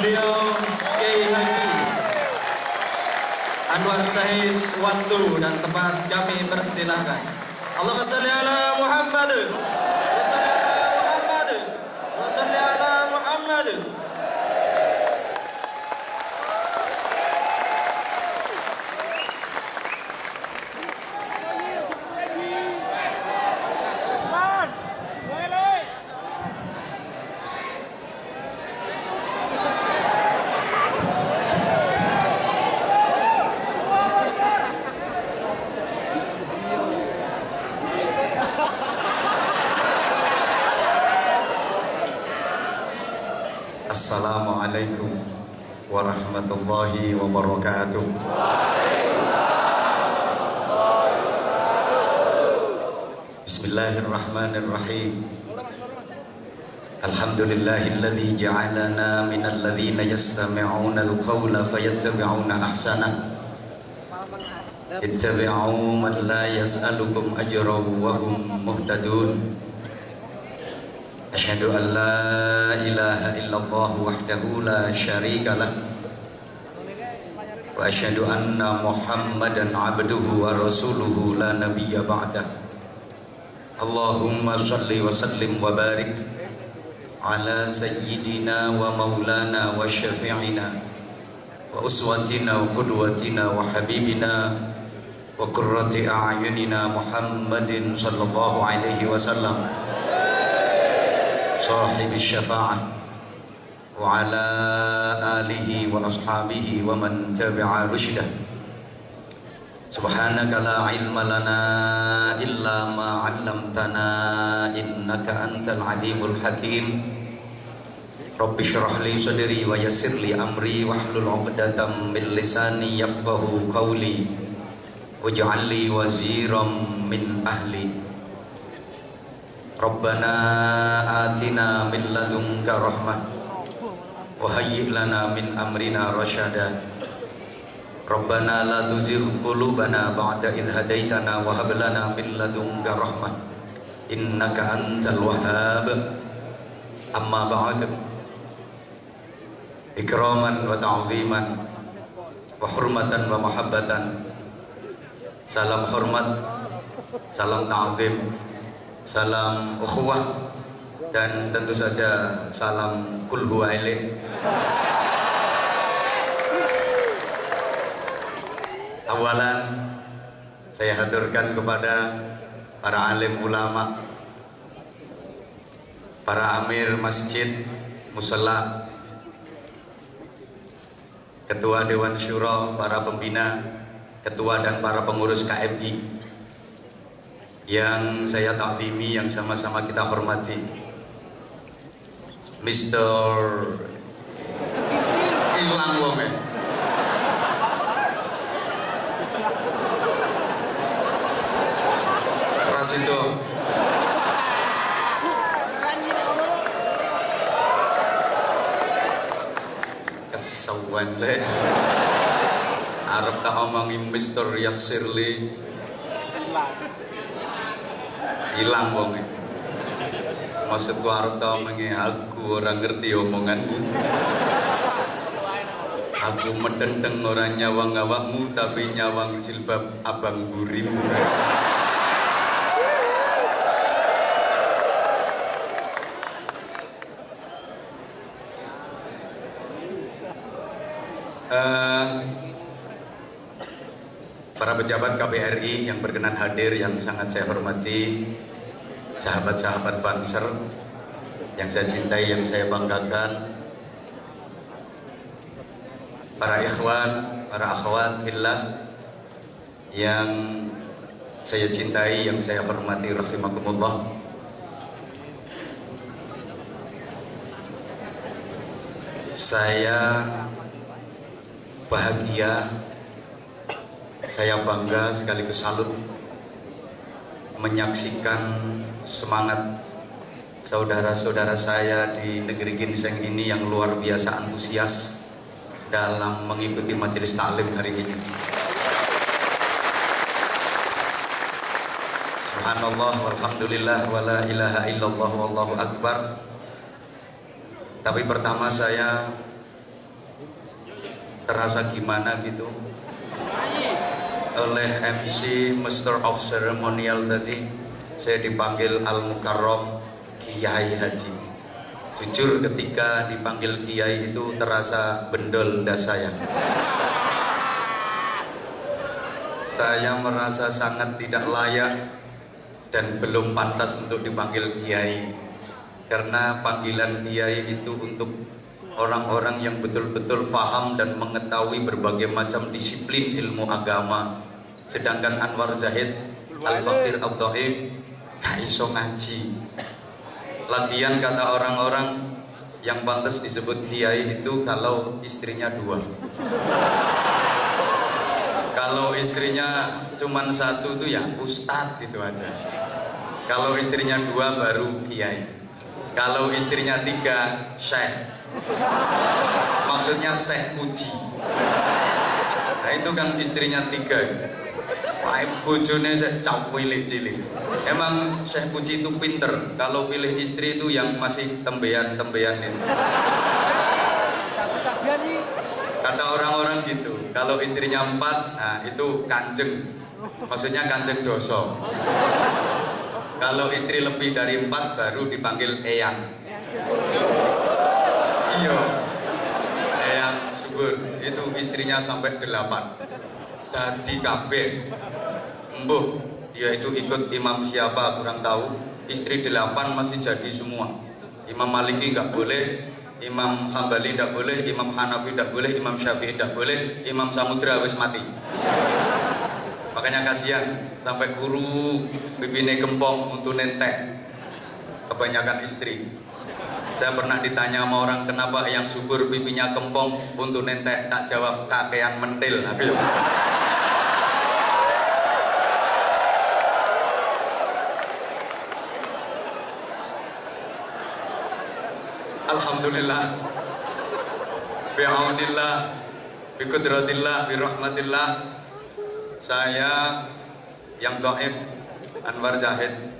beliau Kiai Haji Anwar Said, waktu dan tempat kami persilahkan. Allahumma shalli ala Muhammad wa shalli ala Muhammad wa shalli ala Muhammad. Assalamualaikum warahmatullahi wabarakatuh. Bismillahirrahmanirrahim. Alhamdulillahilladzi ja'alana minal ladzina yastami'una al-qawla fayattabi'una ahsanah. Ittabi'u man la yas'alukum ajran wa hum muhtadun. Asyhadu an la ilaha illallah wahdahu la syarika lah wa asyhadu anna Muhammadan abduhu wa rasuluhu la nabiyya ba'dah. Allahumma shalli wa sallim wa barik ala sayyidina wa maulana wa syafi'ina wa uswatina wa qudwatina wa habibina wa qurrati a'yunina Muhammadin sallallahu alaihi wasallam صاحب الشفاعة وعلى آله وأصحابه ومن تبع رشده. سبحانك لا علم لنا إلا ما علمتنا إنك أنت العليم الحكيم. رب اشرح لي صدري ويسر لي أمري واحلل عقدة من لساني يفقهوا قولي واجعل لي وزيرا من أهلي. Rabbana atina min ladunka rahmah wa hayyi' lana min amrina rasyada. Rabbana la tuzigh qulubana ba'da idh hadaitana wa hab lana min ladunka rahmah innaka antal wahhab. Amma ba'd. Ikraman wa ta'ziman wa hurmatan wa mahabbatan. Salam hormat, salam ta'zim, salam ukhuwah, dan tentu saja salam kul huwa ilaih. Awalan saya haturkan kepada para alim ulama, para amir masjid, musalla, ketua dewan syura, para pembina, ketua dan para pengurus KMI yang saya takzimi, yang sama-sama kita hormati. Mr. Ilang wong ya. Ras itu. Kesawan le. Arep tak omongi Mr. Yasirli. Hilang wong. Maksudku arep tau mengi aku orang ngerti omonganmu. Aku medendeng orang nyawang awakmu tapi nyawang jilbab abang burimu. Para pejabat KBRI yang berkenan hadir yang sangat saya hormati, sahabat-sahabat Banser yang saya cintai, yang saya banggakan, para ikhwan, para akhwat fillah yang saya cintai, yang saya hormati, rahimakumullah. Saya bahagia, saya bangga sekaligus salut menyaksikan semangat saudara-saudara saya di negeri ginseng ini yang luar biasa antusias dalam mengikuti majelis taklim hari ini. Subhanallah walhamdulillah wala ilaha illallah wallahu akbar. Tapi pertama saya terasa gimana gitu oleh MC Master of Ceremonial tadi. Saya dipanggil Al Mukarram Kiai Haji. Jujur ketika dipanggil Kiai itu terasa bendol das saya. Saya merasa sangat tidak layak dan belum pantas untuk dipanggil Kiai. Karena panggilan Kiai itu untuk orang-orang yang betul-betul paham dan mengetahui berbagai macam disiplin ilmu agama. Sedangkan Anwar Zahid Al-Fakir Al-Dhaif gak iso ngaji. Lagian kata orang-orang yang pantas disebut Kiai itu kalau istrinya 2. Kalau istrinya cuman 1 tuh ya ustadz gitu aja. Kalau istrinya 2 baru Kiai. Kalau istrinya 3 syekh. Maksudnya Syekh Puji. Nah itu kan istrinya 3. Wah, bojone sik cak cilik. Emang Syekh Puji itu pinter. Kalau pilih istri itu yang masih tembean-tembean itu. Kata orang-orang gitu. Kalau istrinya 4, nah itu kanjeng. Maksudnya kanjeng doso. Kalau istri lebih dari 4 baru dipanggil eyang. Iya, eyang subur. Itu istrinya sampai 8. Dadi kabeh. Embuh, dia itu ikut imam siapa kurang tahu. Istri 8 masih jadi semua. Imam Maliki nggak boleh, Imam Hambali nggak boleh, Imam Hanafi nggak boleh, Imam Syafi'i nggak boleh, Imam Samudra wis mati. Makanya kasihan sampai guru bibine kempong untuk nentek. Kebanyakan istri. Saya pernah ditanya sama orang kenapa yang subur bibinya kempong untuk nentek, tak jawab kakean mentil. Aduh. Alhamdulillah, bi'aunillah, biqudratillah, birahmatillah. Saya yang dhaif Anwar Zahid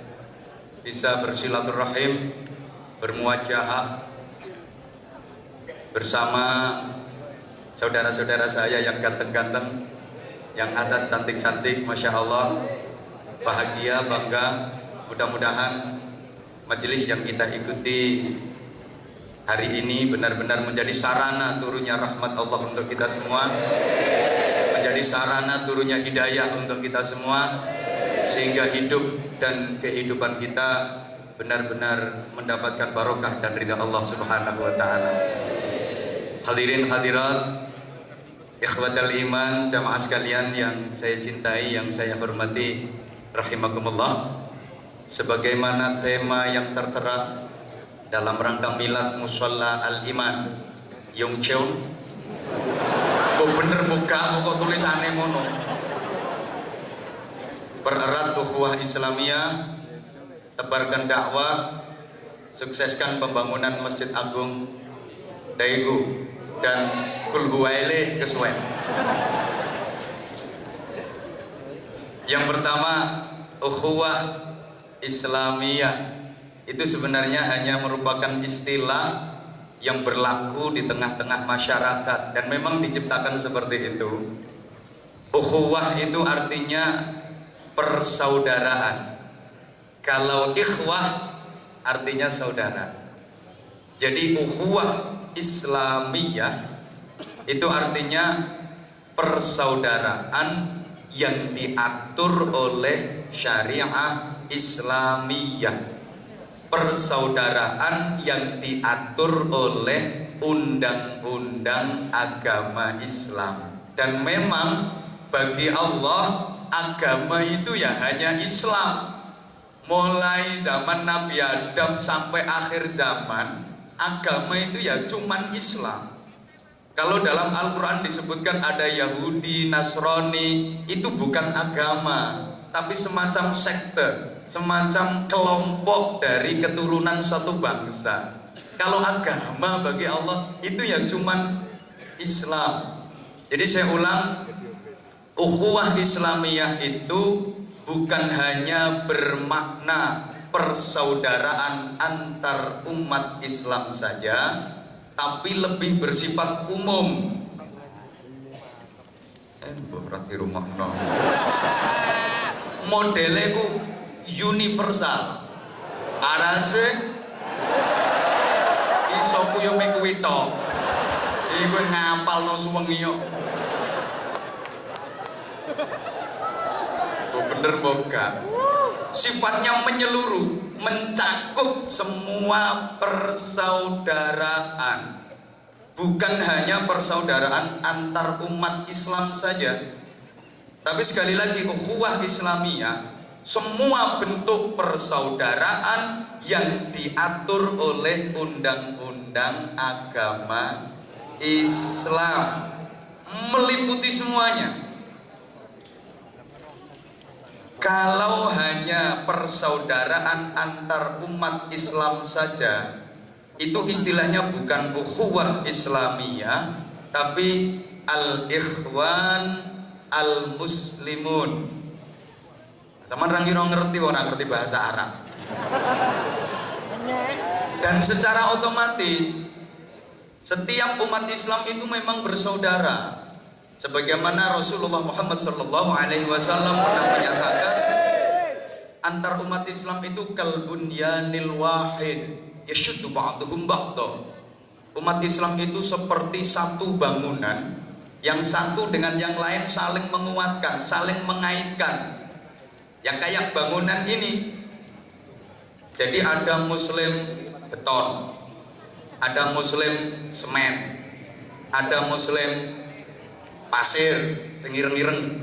bisa bersilaturahim, bermuajahah bersama saudara-saudara saya yang ganteng-ganteng, yang atas cantik-cantik, Masya Allah. Bahagia, bangga. Mudah-mudahan majelis yang kita ikuti hari ini benar-benar menjadi sarana turunnya rahmat Allah untuk kita semua, menjadi sarana turunnya hidayah untuk kita semua, sehingga hidup dan kehidupan kita benar-benar mendapatkan barokah dan ridha Allah Subhanahu wa taala. Hadirin hadirat, ikhwatal iman, jamaah sekalian yang saya cintai, yang saya hormati, rahimakumullah. Sebagaimana tema yang tertera dalam rangka milad Musalla Al-Iman Yongcheon. Kok bener muka kok tulisannya ngono. Pererat ukhuwah Islamiyah, tebarkan dakwah, sukseskan pembangunan Masjid Agung Daegu dan Kulhuwaile Kesuwen. Yang pertama, ukhuwah Islamiyah itu sebenarnya hanya merupakan istilah yang berlaku di tengah-tengah masyarakat dan memang diciptakan seperti itu. Ukhuwah itu artinya persaudaraan. Kalau ikhwah artinya saudara. Jadi ukhuwah Islamiyah itu artinya persaudaraan yang diatur oleh syariah Islamiyah. Persaudaraan yang diatur oleh undang-undang agama Islam. Dan memang bagi Allah agama itu ya hanya Islam. Mulai zaman Nabi Adam sampai akhir zaman, agama itu ya cuman Islam. Kalau dalam Al-Quran disebutkan ada Yahudi, Nasrani, itu bukan agama, tapi semacam sekte, semacam kelompok dari keturunan satu bangsa. Kalau agama bagi Allah itu ya cuman Islam. Jadi saya ulang, ukhuwah Islamiyah itu bukan hanya bermakna persaudaraan antar umat Islam saja, tapi lebih bersifat umum. Berarti rumah no. Modelnya ku universal. Arase iso ku yo mek kuwi tok. Iku ngapalno suwengi yo. Bener boga. Sifatnya menyeluruh, mencakup semua persaudaraan. Bukan hanya persaudaraan antar umat Islam saja, tapi sekali lagi ukhuwah Islamiyah, semua bentuk persaudaraan yang diatur oleh undang-undang agama Islam, meliputi semuanya. Kalau hanya persaudaraan antar umat Islam saja, itu istilahnya bukan ukhuwah Islamiyah, tapi al-ikhwan al-muslimun. Sama orang ngerti orang ngerti bahasa Arab. Dan secara otomatis setiap umat Islam itu memang bersaudara. Sebagaimana Rasulullah Muhammad SAW pernah menyatakan, antar umat Islam itu kalbunyanil wahid yashuddu ba'duhum ba'da. Umat Islam itu seperti satu bangunan yang satu dengan yang lain saling menguatkan, saling mengaitkan. Yang kayak bangunan ini, jadi ada muslim beton, ada muslim semen, ada muslim pasir sengireng-ireng,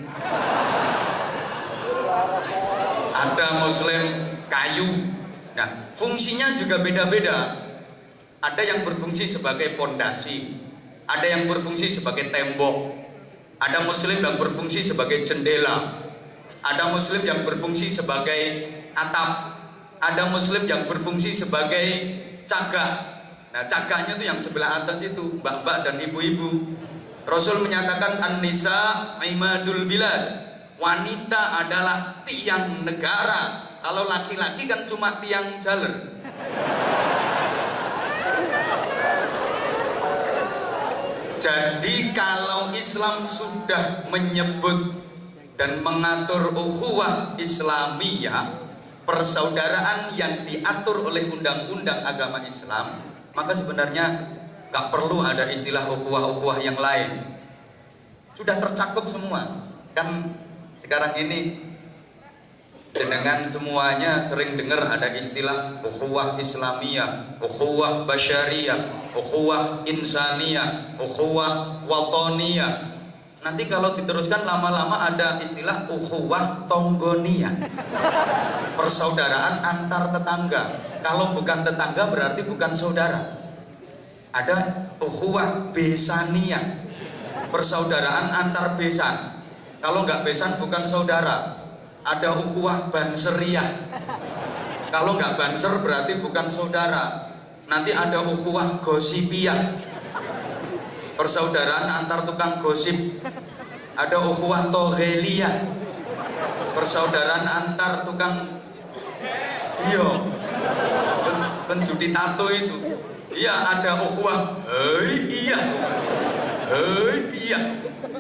ada muslim kayu. Nah, fungsinya juga beda-beda. Ada yang berfungsi sebagai pondasi, ada yang berfungsi sebagai tembok, ada muslim yang berfungsi sebagai jendela, ada muslim yang berfungsi sebagai atap, ada muslim yang berfungsi sebagai cagak. Nah, cagaknya itu yang sebelah atas itu, mbak-mbak dan ibu-ibu. Rasul menyatakan an-nisa imadul bilad. Wanita adalah tiang negara. Kalau laki-laki kan cuma tiang jaler. Jadi kalau Islam sudah menyebut dan mengatur ukhuwah Islamiyah, persaudaraan yang diatur oleh undang-undang agama Islam, maka sebenarnya gak perlu ada istilah ukhuwah-ukhuwah yang lain. Sudah tercakup semua. Kan sekarang ini jenengan semuanya sering dengar ada istilah ukhuwah Islamiyah, ukhuwah basyariyah, ukhuwah insaniyah, ukhuwah watoniyah. Nanti kalau diteruskan lama-lama ada istilah ukhuwah tonggoniyah, persaudaraan antar tetangga. Kalau bukan tetangga berarti bukan saudara. Ada ukhuwah besaniyah, persaudaraan antar besan. Kalau nggak besan bukan saudara. Ada ukhuwah banseriyah. Kalau nggak banser berarti bukan saudara. Nanti ada ukhuwah gosipiyah, persaudaraan antar tukang gosip. Ada ukhuwah togheliyah, persaudaraan antar tukang penjudi tato itu. Iya, ada ukhuwah iya,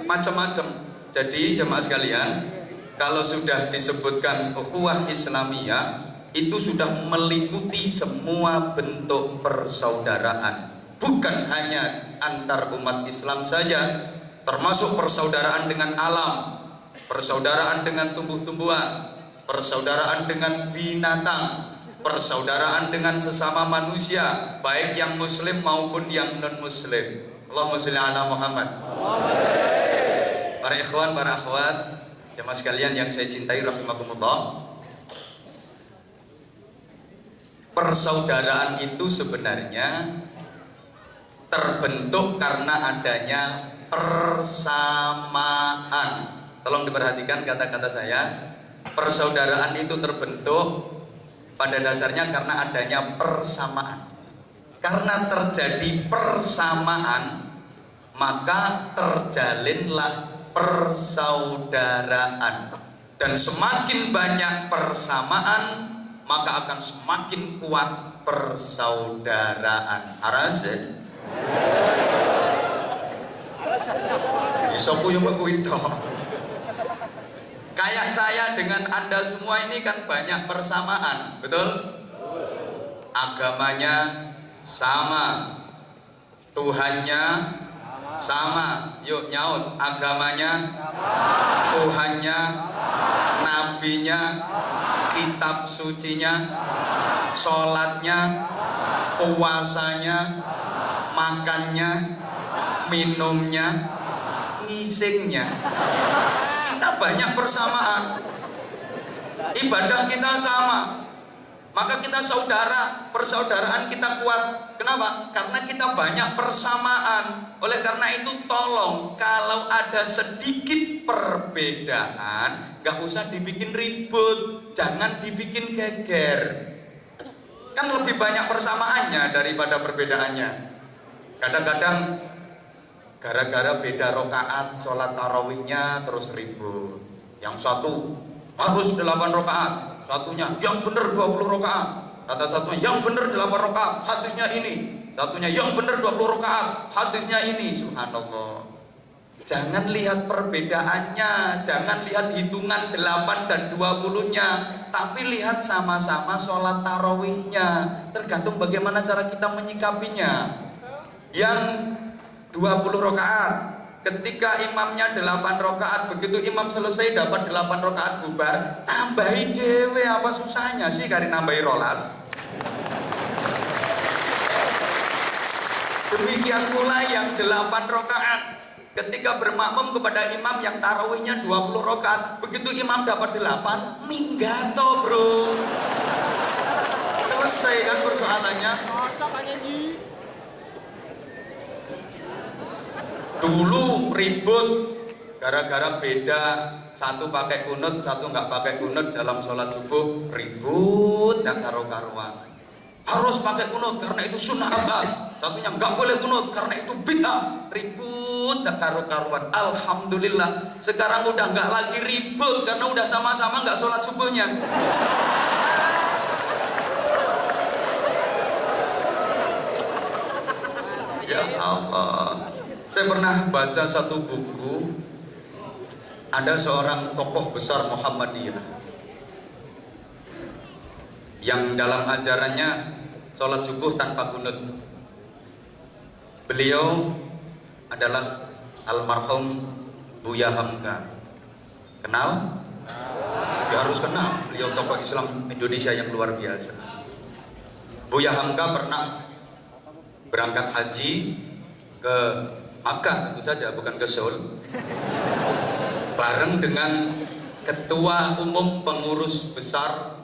macam-macam. Jadi jemaah sekalian, kalau sudah disebutkan ukhuwah Islamiyah, itu sudah meliputi semua bentuk persaudaraan. Bukan hanya antar umat Islam saja, termasuk persaudaraan dengan alam, persaudaraan dengan tumbuh-tumbuhan, persaudaraan dengan binatang, persaudaraan dengan sesama manusia, baik yang muslim maupun yang non-muslim. Allahumma sholli ala Muhammad. Para ikhwan, para akhwat, jemaah sekalian yang saya cintai rahimakumullah, persaudaraan itu sebenarnya terbentuk karena adanya persamaan. Tolong diperhatikan kata-kata saya. Persaudaraan itu terbentuk pada dasarnya karena adanya persamaan. Karena terjadi persamaan, maka terjalinlah persaudaraan. Dan semakin banyak persamaan, maka akan semakin kuat persaudaraan. Arase? Bisa ku yo kuwi tok. Kayak saya dengan Anda semua ini kan banyak persamaan, betul? Agamanya sama, Tuhannya sama. Yuk nyaut, agamanya, Tuhannya, nabinya, kitab sucinya, sholatnya, puasanya, makannya, minumnya, ngisingnya. Kita banyak persamaan. Ibadah kita sama. Maka kita saudara, persaudaraan kita kuat. Kenapa? Karena kita banyak persamaan. Oleh karena itu tolong, kalau ada sedikit perbedaan, gak usah dibikin ribut, jangan dibikin geger. Kan lebih banyak persamaannya daripada perbedaannya. Kadang-kadang gara-gara beda rokaat sholat tarawihnya terus ribut. Yang satu harus 8 rokaat, satunya yang benar 20 rokaat. Kata satunya yang benar 8 rokaat, hadisnya ini. Satunya yang benar 20 rokaat, hadisnya ini. Subhanallah. Jangan lihat perbedaannya, jangan lihat hitungan 8 dan 20-nya, tapi lihat sama-sama sholat tarawihnya. Tergantung bagaimana cara kita menyikapinya. Yang 20 rokaat, ketika imamnya 8 rokaat, begitu imam selesai dapat 8 rokaat bubar, tambahi dewe, apa susahnya sih kari nambahi rolas. Demikian pula yang 8 rokaat, ketika bermakmum kepada imam yang tarawihnya 20 rokaat, begitu imam dapat 8, minggato bro. Selesai kan persoalannya. Dulu ribut gara-gara beda, satu pakai kunut, satu nggak pakai kunut dalam sholat subuh, ribut nggak karu-karuan. Harus pakai kunut karena itu sunnah akad, satunya nggak boleh kunut karena itu bid'ah, ribut nggak karu-karuan. Alhamdulillah sekarang udah nggak lagi ribut karena udah sama-sama nggak sholat subuhnya. Ya Allah. Saya pernah baca satu buku, ada seorang tokoh besar Muhammadiyah yang dalam ajarannya sholat subuh tanpa kunut. Beliau adalah almarhum Buya Hamka. Kenal? Ya harus kenal. Beliau tokoh Islam Indonesia yang luar biasa. Buya Hamka pernah berangkat haji ke Makkah, tentu saja, bukan ke Seoul, bareng dengan ketua umum pengurus besar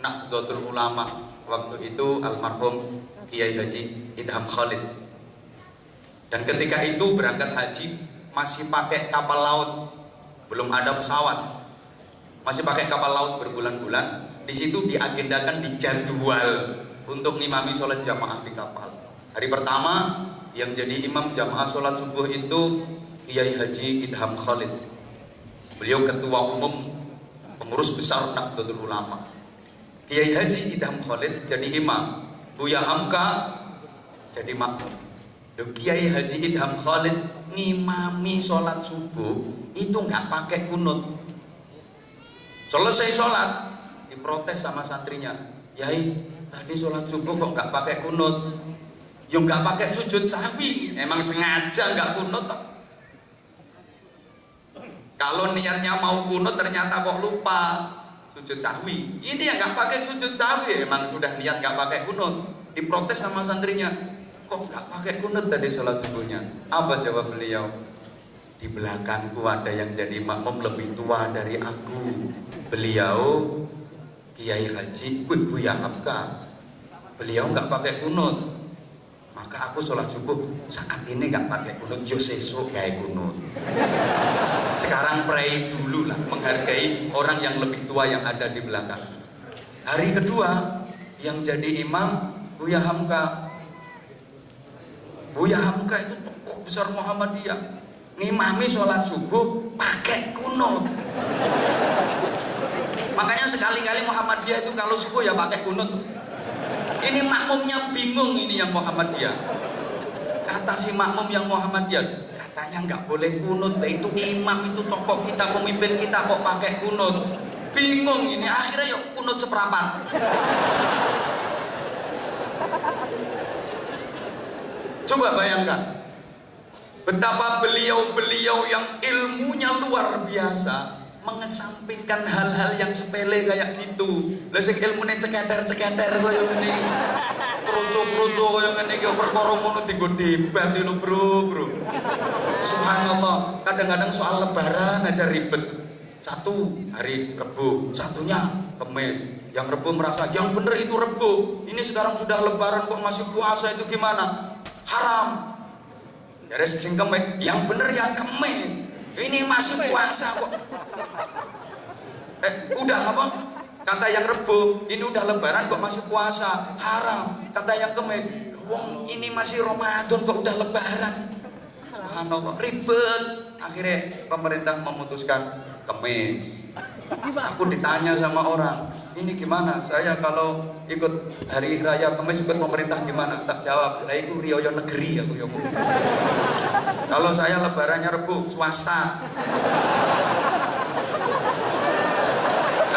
Nahdlatul Ulama waktu itu almarhum Kiai Haji Idham Khalid. Dan ketika itu berangkat haji masih pakai kapal laut, belum ada pesawat, masih pakai kapal laut berbulan-bulan. Di situ diagendakan, dijadwal untuk ngimami sholat jamaah di kapal. Hari pertama yang jadi imam jamaah sholat subuh itu Kiai Haji Idham Khalid. Beliau ketua umum pengurus besar Nahdlatul Ulama. Kiai Haji Idham Khalid jadi imam, Buya Hamka jadi makmum. Kiai Haji Idham Khalid ngimami sholat subuh itu nggak pakai kunut. Selesai sholat diprotes sama santrinya, Yai tadi sholat subuh kok nggak pakai kunut? Yang nggak pakai sujud sahwi, emang sengaja nggak kunut. Kalau niatnya mau kunut ternyata kok lupa sujud sahwi. Ini yang nggak pakai sujud sahwi, emang sudah niat nggak pakai kunut. Diprotes sama santrinya, kok nggak pakai kunut tadi sholat subuhnya? Apa jawab beliau? Di belakangku ada yang jadi makmum lebih tua dari aku. Beliau Kiai Haji Buya Hamka. Beliau nggak pakai kunut. Maka aku sholat subuh saat ini nggak pakai kunut, yo sesuk kayak kunut. Sekarang pray dulu lah, menghargai orang yang lebih tua yang ada di belakang. Hari kedua yang jadi imam Buya Hamka. Buya Hamka itu tokoh besar Muhammadiyah, ngimami sholat subuh pakai kunut. Makanya sekali-kali Muhammadiyah itu kalau subuh ya pakai kunut. Ini makmumnya bingung, ini yang Muhammadiyah. Kata si makmum yang Muhammadiyah, katanya nggak boleh kunut. Nah, itu imam, itu tokoh kita, pemimpin kita kok pakai kunut. Bingung ini, akhirnya yuk kunut seperempat. Coba bayangkan betapa beliau-beliau yang ilmunya luar biasa mengesampingkan hal-hal yang sepele kayak gitu. Lah sing ilmune ceketer-ceketer koyo ngene. Kroco-kroco koyo ngene iki perkara ngono dienggo debat lho, Bro. Subhanallah, kadang-kadang soal lebaran aja ribet. Satu hari Rebo, satunya Kamis. Yang Rebo merasa yang bener itu Rebo. Ini sekarang sudah lebaran kok masih puasa, itu gimana? Haram. Dari sing Kamis, yang bener yang Kamis. Ini masih puasa kok. Udah apa? Kata yang Rebo, ini udah lebaran kok masih puasa, haram. Kata yang Kamis, wong ini masih Ramadan kok udah lebaran. Subhanallah, ribet. Akhirnya pemerintah memutuskan Kamis. Aku ditanya sama orang, ini gimana? Saya kalau ikut hari raya Kamis ikut pemerintah gimana? Tak jawab, nah itu riyo negeri aku yang ngomong. Kalau saya lebarannya Rebo, swasta.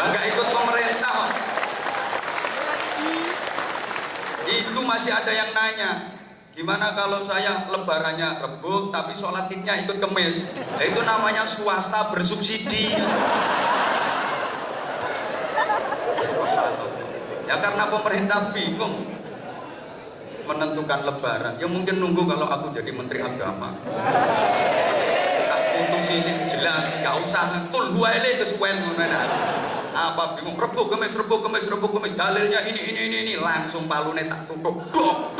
Nggak ikut pemerintah. Itu masih ada yang nanya, gimana kalau saya lebarannya Rebo tapi sholat idnya ikut Kamis? Nah, itu namanya swasta bersubsidi. Ya karena pemerintah bingung menentukan lebaran. Ya mungkin nunggu kalau aku jadi menteri agama. Tak putusi sing jelas, enggak usah tul huwaile kesuwen ngono. Apa bingung Rebo Kamis dalilnya ini langsung palune tak tutup. Dok.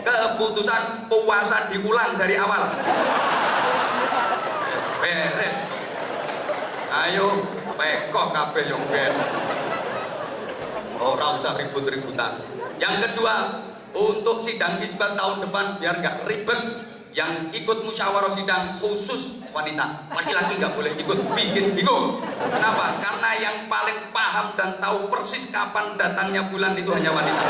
Keputusan puasa diulang dari awal. Beres. Ayo pekoh kabeh yo ben. Ora usah ribut-ributan. Yang kedua, untuk sidang isbat tahun depan biar nggak ribet, yang ikut musyawarah sidang khusus wanita, laki-laki nggak boleh ikut, bikin bingung. Kenapa? Karena yang paling paham dan tahu persis kapan datangnya bulan itu hanya wanita.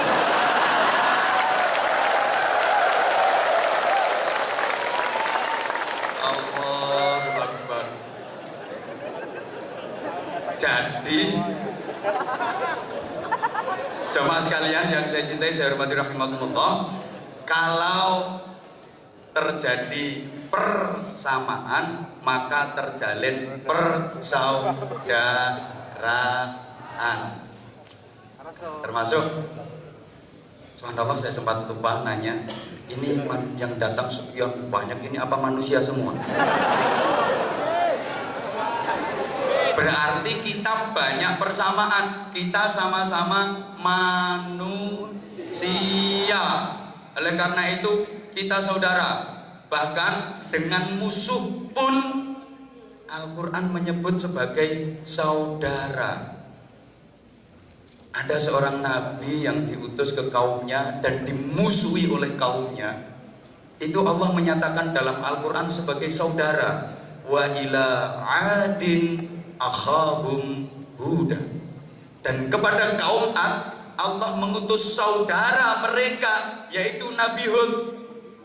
Allahu Akbar. Jadi jemaah sekalian yang saya cintai, saya hormati rahimakumullah, kalau terjadi persamaan maka terjalin persaudaraan. Termasuk subhanallah, saya sempat lupa nanya, ini yang datang sekian banyak ini apa manusia semua? Berarti kita banyak persamaan, kita sama-sama manusia. Oleh karena itu kita saudara, bahkan dengan musuh pun Al-Quran menyebut sebagai saudara. Ada seorang nabi yang diutus ke kaumnya dan dimusuhi oleh kaumnya. Itu Allah menyatakan dalam Al-Quran sebagai saudara. Wa ila adin akhahum Huda. Dan kepada kaum Ad Allah mengutus saudara mereka yaitu Nabi Hud.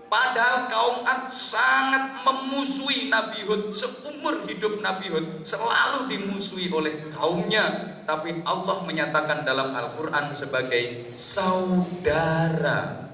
Padahal kaum Ad sangat memusuhi Nabi Hud. Seumur hidup Nabi Hud selalu dimusuhi oleh kaumnya, tapi Allah menyatakan dalam Al-Quran sebagai saudara.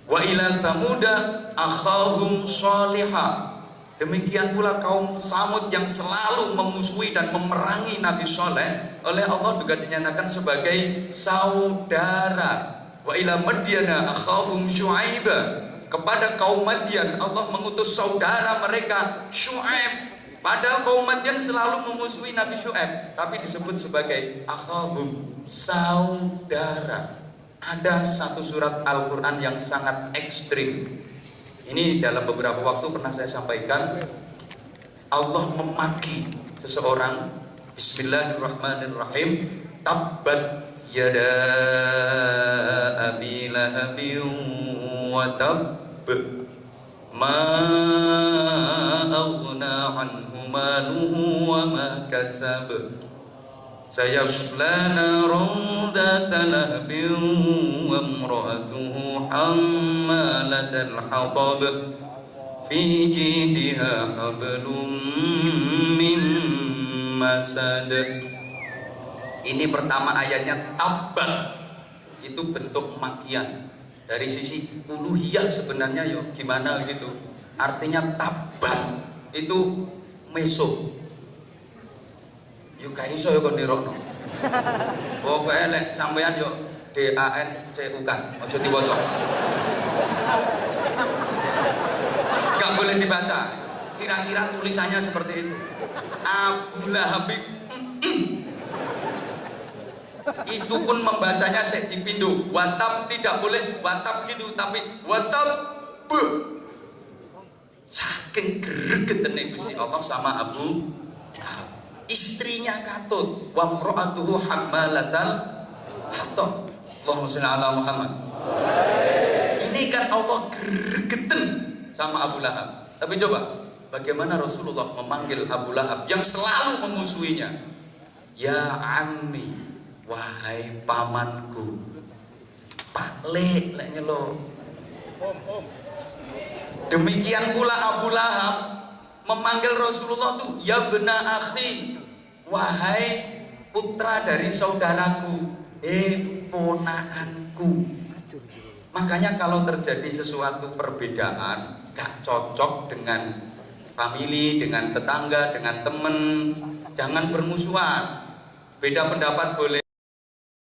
Wa ila Thamuda akhahum Shalihah. Demikian pula kaum Samud yang selalu memusuhi dan memerangi Nabi Soleh, oleh Allah juga dinyatakan sebagai saudara. Wa ila Madyana akhahum Syu'aiba. Kepada kaum Madian Allah mengutus saudara mereka Syu'aib. Padahal kaum Madian selalu memusuhi Nabi Syu'aib, tapi disebut sebagai akhahum, saudara. Ada satu surat Al-Quran yang sangat ekstrim. Ini dalam beberapa waktu pernah saya sampaikan. Allah memaki seseorang. Bismillahirrahmanirrahim. Tabbat yada abi lahabin wa tabb ma aghna anhu maluhu wa ma kasab sayasla naran dhata lahbin wa imra'atuhu hammalatal hatab fi jidha hablum min masad. Ini pertama ayatnya tabbat, itu bentuk makian. Dari sisi uluhiyah sebenarnya yo gimana gitu. Artinya tabbat itu meso. Yo gak iso yo kon nirokno. Pokoke lek sampean yo DANCUK aja diwaca. Gak boleh dibaca. Kira-kira tulisannya seperti itu. Abu Lahab itu pun membacanya sek dipindu. Watab tidak boleh watab gitu, tapi watab be. Saking gregetene Gusti Allah sama Abu Lahab. Istrinya katut, wa imra'atuhu hammalatal hatab. Allahumma shalli ala Muhammad. Ini kan Allah gregeten sama Abu Lahab. Tapi coba bagaimana Rasulullah memanggil Abu Lahab yang selalu memusuhinya? Ya ammi, wahai pamanku. Pak lek nyelo. Demikian pula Abu Lahab memanggil Rasulullah tuh ya bena akhi, wahai putra dari saudaraku, ponaanku. Makanya kalau terjadi sesuatu perbedaan gak cocok dengan family, dengan tetangga, dengan temen, jangan bermusuhan. Beda pendapat boleh.